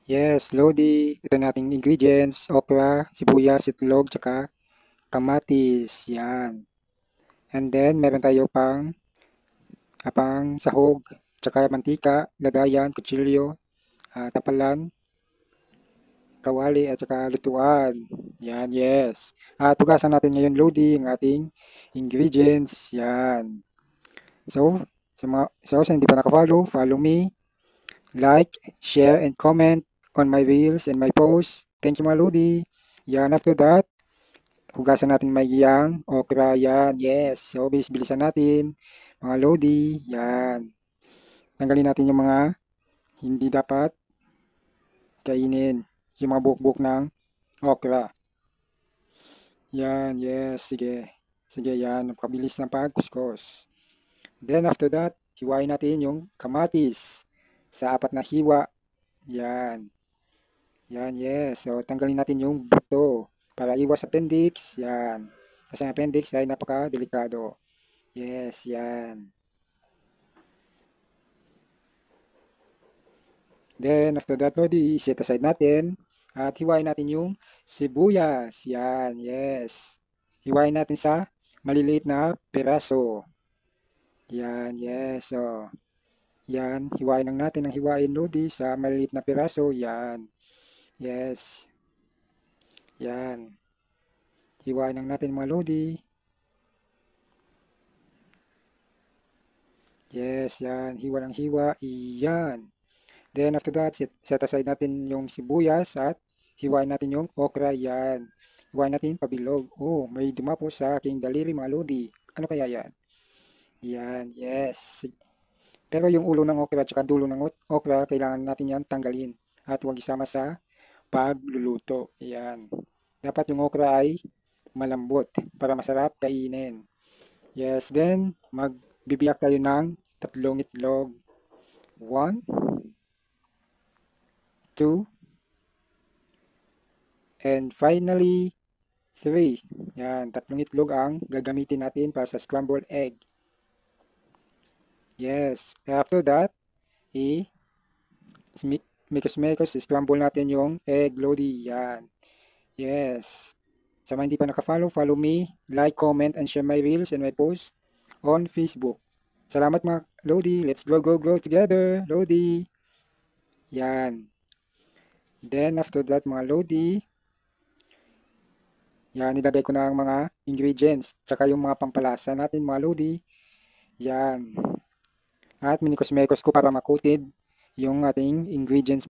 Yes, Lodi. Ito nating ingredients, okra, sibuyas, itlog, tsaka kamatis. Yan. And then, meron tayo pang sahog, tsaka mantika, lagayan, kutsilyo, tapalan, kawali, at tsaka lutuan. Yan, yes. At tugasan natin ngayon, Lodi, ang ating ingredients. Yan. So, sa hindi pa nakafollow, follow me, like, share, and comment on my reels and my posts. Thank you mga Lodi. Yan, after that, hugasan natin maigiyang okra. Yan, yes. So, bilis-bilisan natin. Mga Lodi, yan. Tanggalin natin yung mga hindi dapat kainin. Yung mga buhok-buhok ng okra. Yan, yes. Sige. Sige, yan. Napakabilis ng pagkuskus. Then, after that, hiwain natin yung kamatis sa 4 na hiwa. Yan. Yan, yes. So, tanggalin natin yung buto para iwas appendix. Yan. Kasi ang appendix ay napaka-delikado. Yes, yan. Then, after that, Lodi, set aside natin. At hiwain natin yung sibuyas. Yan, yes. Hiwain natin sa maliliit na piraso. Yan, yes. So, yan. Hiwain lang natin ang hiwain, Lodi, sa maliliit na piraso. Yan. Yes. Yan. Hiwain lang natin mga Lodi. Yes, yan. Hiwa ng hiwa. Yan. Then after that, set aside natin yung sibuyas at hiwain natin yung okra. Yan. Hiwain natin pabilog. Oh, may dumapo sa aking daliri mga Lodi. Ano kaya yan? Yan, yes. Pero yung ulo ng okra at saka dulo ng okra, kailangan natin yan tanggalin. At huwag isama sa pagluluto. Yan. Dapat yung okra ay malambot para masarap kainin. Yes, then magbibiyak tayo ng 3 itlog. 1, 2, and finally, 3. Yan, 3 itlog ang gagamitin natin para sa scrambled egg. Yes, after that, i-mekos-mekos, scramble natin yung egg, Lodi. Yan. Yes. Sa mga hindi pa nakafollow, follow me, like, comment, and share my reels and my posts on Facebook. Salamat mga Lodi. Let's grow, grow, grow together, Lodi. Yan. Then, after that, mga Lodi, yan, nilagay ko na ang mga ingredients, tsaka yung mga pampalasa natin, mga Lodi. Yan. At minikos-mekos ko para makutid yung ating ingredients